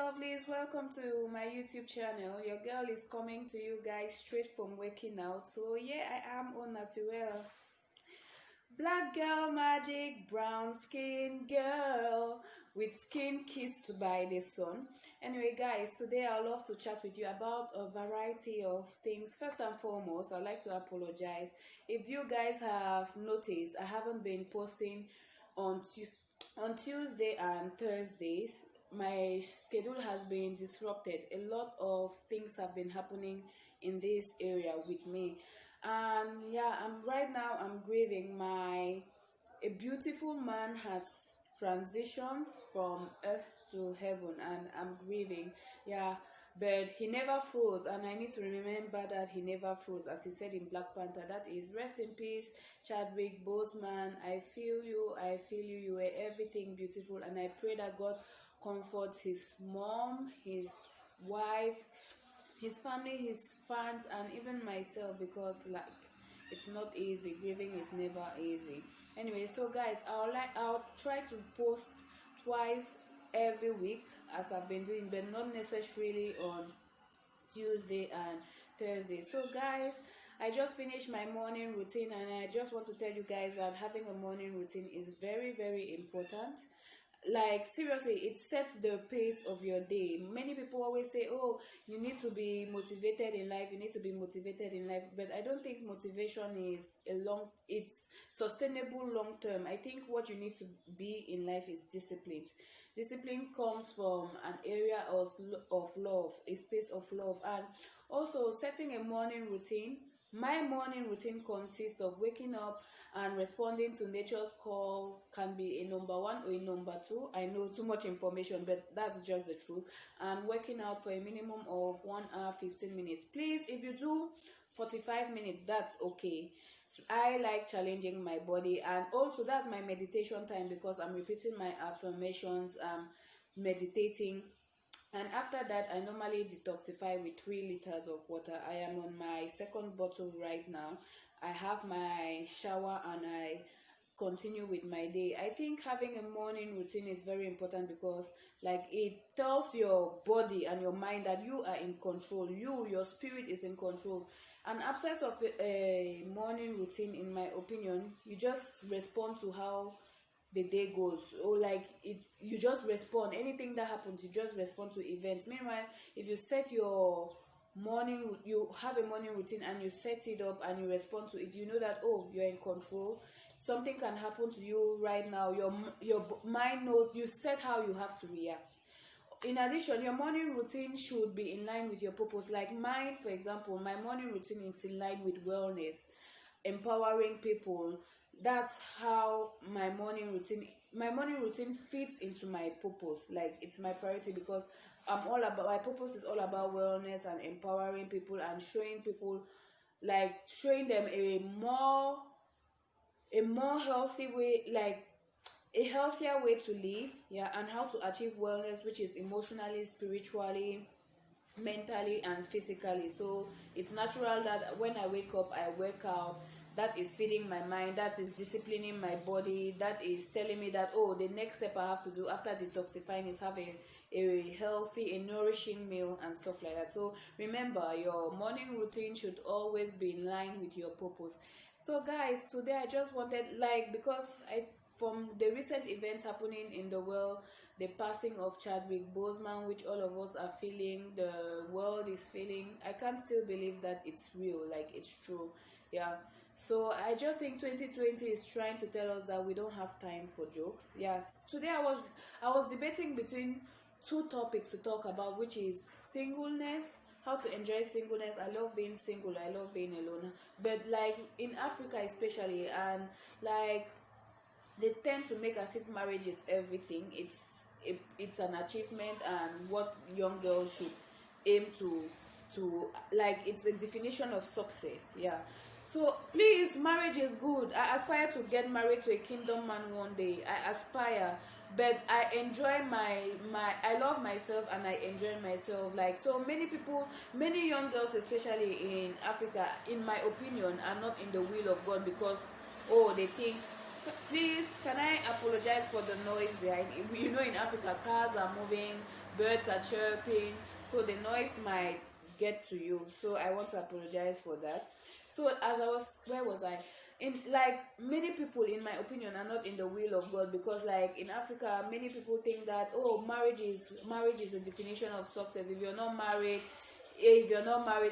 lovelies, welcome to my YouTube channel. Your girl is coming to you guys straight from working out. So yeah, I am on natural. Black girl magic, brown skin girl with skin kissed by the sun. Anyway guys, today I'd love to chat with you about a variety of things. First and foremost, I'd like to apologize if you guys have noticed I haven't been posting on Tuesday and Thursdays. My schedule has been disrupted. A lot of things have been happening in this area with me, and yeah, I'm grieving. A beautiful man has transitioned from earth to heaven, and I'm grieving. Yeah, but he never froze, and I need to remember that he never froze, as he said in Black Panther. That is, rest in peace, Chadwick Boseman. I feel you. I feel you. You were everything beautiful, and I pray that God comforts his mom, his wife, his family, his fans, and even myself, because like it's not easy. Grieving is never easy. Anyway, so guys, I'll try to post twice every week as I've been doing, but not necessarily on Tuesday and Thursday. So guys, I just finished my morning routine, and I just want to tell you guys that having a morning routine is very, very important. Like seriously, it sets the pace of your day. Many people always say, oh, you need to be motivated in life, you need to be motivated in life, but I don't think motivation is it's sustainable long term. I think what you need to be in life is discipline comes from an area of love, a space of love. And also setting a morning routine. My morning routine consists of waking up and responding to nature's call. Can be a number one or a number two. I know too much information, but that's just the truth. And working out for a minimum of 1 hour 15 minutes. Please, if you do 45 minutes, that's okay. I like challenging my body, and also that's my meditation time, because I'm repeating my affirmations, meditating. And after that, I normally detoxify with 3 liters of water. I am on my second bottle right now. I have my shower and I continue with my day. I think having a morning routine is very important, because like it tells your body and your mind that you are in control. Your spirit is in control. An absence of a morning routine, in my opinion, you just respond to how the day goes, or like you just respond. Anything that happens, you just respond to events. Meanwhile, if you set your you have a morning routine and you set it up and you respond to it, you know that, oh, you're in control. Something can happen to you right now. Your mind knows. You set how you have to react. In addition, your morning routine should be in line with your purpose. Like mine, for example, my morning routine is in line with wellness, empowering people. That's how my morning routine fits into my purpose. Like it's my priority, because my purpose is all about wellness and empowering people and showing them a more healthy way, like a healthier way to live, yeah, and how to achieve wellness, which is emotionally, spiritually, mentally, and physically. So it's natural that when I wake up, I work out. That is feeding my mind, that is disciplining my body, that is telling me that, oh, the next step I have to do after detoxifying is have a healthy, a nourishing meal and stuff like that. So remember, your morning routine should always be in line with your purpose. So guys, today I just wanted, because from the recent events happening in the world, the passing of Chadwick Boseman, which all of us are feeling, the world is feeling, I can't still believe that it's real, like it's true. Yeah, so I just think 2020 is trying to tell us that we don't have time for jokes. Yes, today I was debating between 2 topics to talk about, which is singleness, how to enjoy singleness. I love being single, I love being alone, but like in Africa especially, and like they tend to make as if marriage is everything. It's an achievement, and what young girls should aim to like, it's a definition of success. Yeah, so please, marriage is good. I aspire to get married to a kingdom man one day. I aspire, but I enjoy I love myself and I enjoy myself. Like so many people, many young girls especially in Africa, in my opinion, are not in the will of God, because they think, please, can I apologize for the noise behind it? In Africa, cars are moving, birds are chirping, so the noise might get to you. So I want to apologize for that. So as I was, where was I? In, like, many people, in my opinion, are not in the will of God, because like in Africa, many people think that, oh, marriage is a definition of success. If you're not married,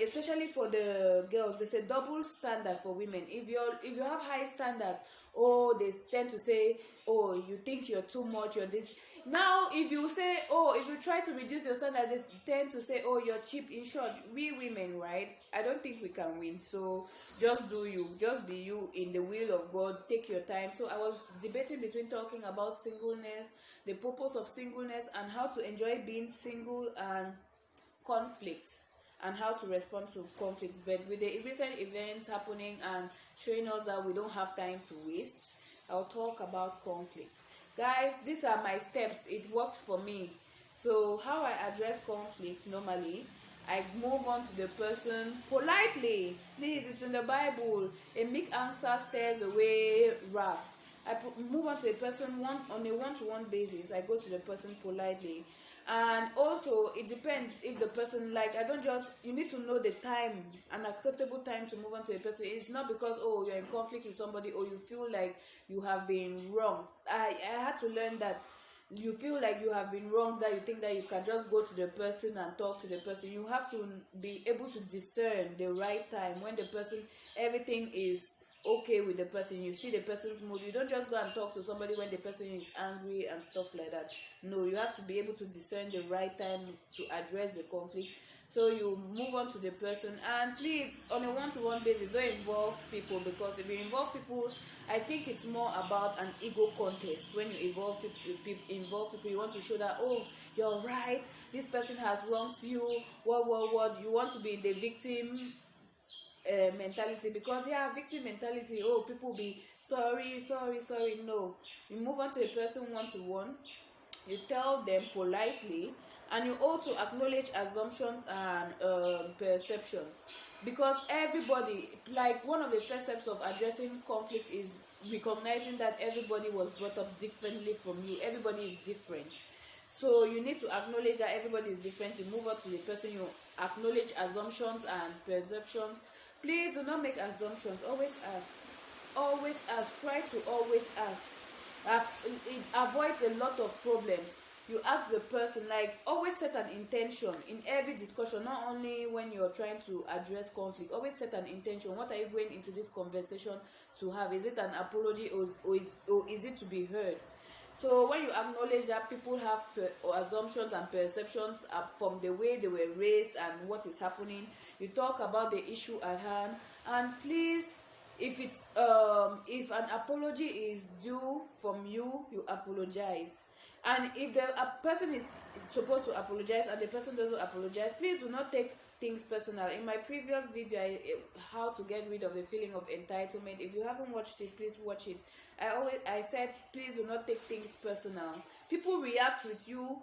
especially for the girls, there's a double standard for women. If you have high standards, oh, they tend to say, oh, you think you're too much, you're this. Now if you say, oh, if you try to reduce your standards, they tend to say, oh, you're cheap. In short, we women, right, I don't think we can win. So just do you, just be you in the will of God. Take your time. So I was debating between talking about singleness, the purpose of singleness, and how to enjoy being single, and conflict, and how to respond to conflicts. But with the recent events happening and showing us that we don't have time to waste, I'll talk about conflict. Guys, these are my steps. It works for me. So how I address conflict normally, I move on to the person politely. Please, it's in the Bible. A meek answer stares away wrath. Move on to a person on a one-to-one basis. I go to the person politely. And also, it depends if the person, like, I don't just, you need to know the time, an acceptable time to move on to a person. It's not because, oh, you're in conflict with somebody, or you feel like you have been wronged. I had to learn that you feel like you have been wronged, that you think that you can just go to the person and talk to the person. You have to be able to discern the right time, when the person, everything is okay with the person, you see the person's mood. You don't just go and talk to somebody when the person is angry and stuff like that. No, you have to be able to discern the right time to address the conflict. So you move on to the person, and please, on a one-to-one basis, don't involve people, because if you involve people, I think it's more about an ego contest. When you involve people, you want to show that, oh, you're right, this person has wronged you, what, you want to be the victim mentality, because victim mentality, oh, people be sorry. No, you move on to a person one-to-one, you tell them politely, and you also acknowledge assumptions and perceptions, because everybody, like, one of the first steps of addressing conflict is recognizing that everybody was brought up differently from you. Everybody is different. So you need to acknowledge that everybody is different. You move on to the person, you acknowledge assumptions and perceptions. Please do not make assumptions. Always ask. Always ask. Try to always ask. It avoids a lot of problems. You ask the person, like, always set an intention in every discussion, not only when you're trying to address conflict. Always set an intention. What are you going into this conversation to have? Is it an apology, or is it to be heard? So when you acknowledge that people have assumptions and perceptions from the way they were raised and what is happening, you talk about the issue at hand. And please, if if an apology is due from you, you apologize. And if the person is supposed to apologize and the person doesn't apologize, please do not take things personal. In my previous video, how to get rid of the feeling of entitlement, if you haven't watched it, please watch it. I said, please do not take things personal. People react with you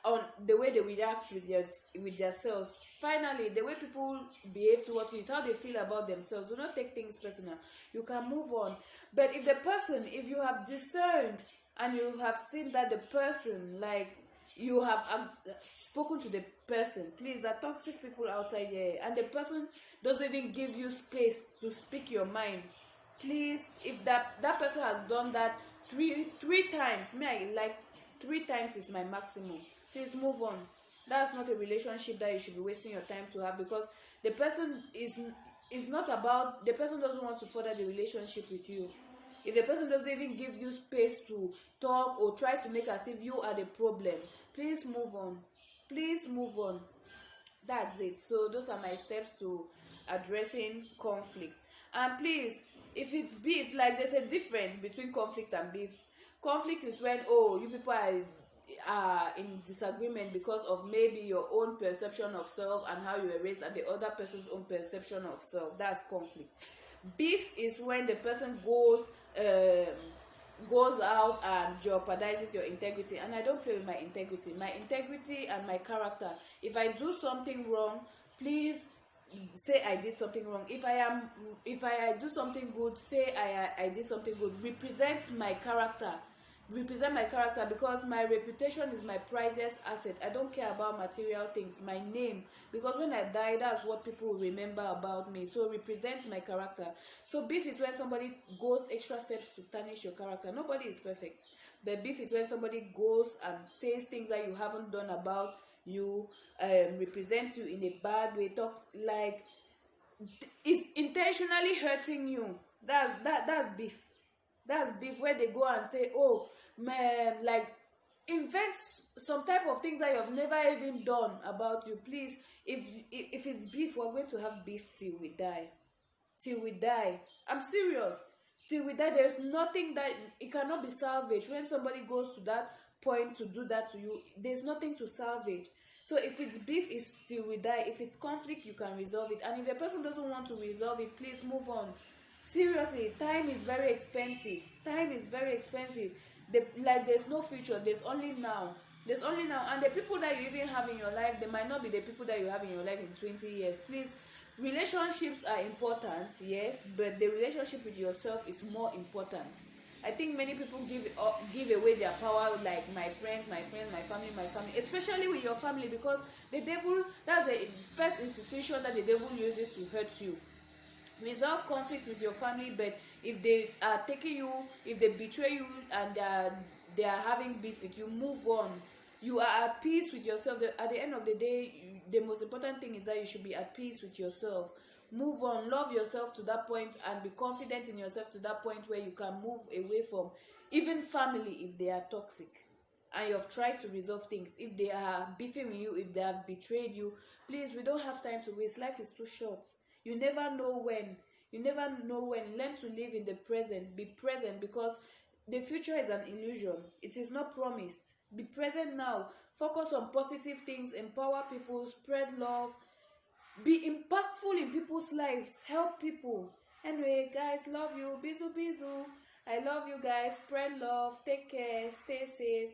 on the way they react with themselves. Finally, the way people behave towards you is how they feel about themselves. Do not take things personal. You can move on. But if you have discerned and you have seen that the person, like, you have spoken to the person, please, there are toxic people outside here, and the person doesn't even give you space to speak your mind. Please, if that person has done that three times, like 3 times is my maximum, please move on. That's not a relationship that you should be wasting your time to have, because the person is not about, the person doesn't want to further the relationship with you. If the person doesn't even give you space to talk, or tries to make as if you are the problem, please move on. Please move on. That's it. So those are my steps to addressing conflict. And please, if it's beef, like, there's a difference between conflict and beef. Conflict is when, oh, you people are in disagreement because of maybe your own perception of self and how you were raised, and the other person's own perception of self. That's conflict. Beef is when the person goes out and jeopardizes your integrity. And I don't play with my integrity and my character. If I do something wrong, please say I did something wrong. If I do something good, say I did something good. Represent my character. represent my character, because my reputation is my priceless asset. I don't care about material things. My name, because when I die, that's what people will remember about me. So represent my character. So beef is when somebody goes extra steps to tarnish your character. Nobody is perfect, but beef is when somebody goes and says things that you haven't done about you, represents you in a bad way, talks like is intentionally hurting you. That's beef. That's beef, where they go and say, oh man, like invent some type of things that you have never even done about you. Please, if it's beef, we're going to have beef till we die. Till we die. I'm serious. Till we die. There's nothing that it cannot be salvaged. When somebody goes to that point to do that to you, there's nothing to salvage. So if it's beef, it's till we die. If it's conflict, you can resolve it. And if the person doesn't want to resolve it, please move on. Seriously, time is very expensive. Time is very expensive. There's no future. There's only now. There's only now. And the people that you even have in your life, they might not be the people that you have in your life in 20 years. Please, relationships are important, yes, but the relationship with yourself is more important. I think many people give away their power, like my friends, my family, especially with your family, because the devil, that's the first institution that the devil uses to hurt you. Resolve conflict with your family, but if they are taking you, if they betray you, and they are having beef with you, move on. You are at peace with yourself. At the end of the day, the most important thing is that you should be at peace with yourself. Move on, love yourself to that point, and be confident in yourself to that point where you can move away from even family if they are toxic and you have tried to resolve things. If they are beefing with you, if they have betrayed you, please, we don't have time to waste. Life is too short. You never know when. You never know when. Learn to live in the present. Be present, because the future is an illusion. It is not promised. Be present now. Focus on positive things. Empower people. Spread love. Be impactful in people's lives. Help people. Anyway, guys, love you. Bizu bizu. I love you guys. Spread love. Take care. Stay safe.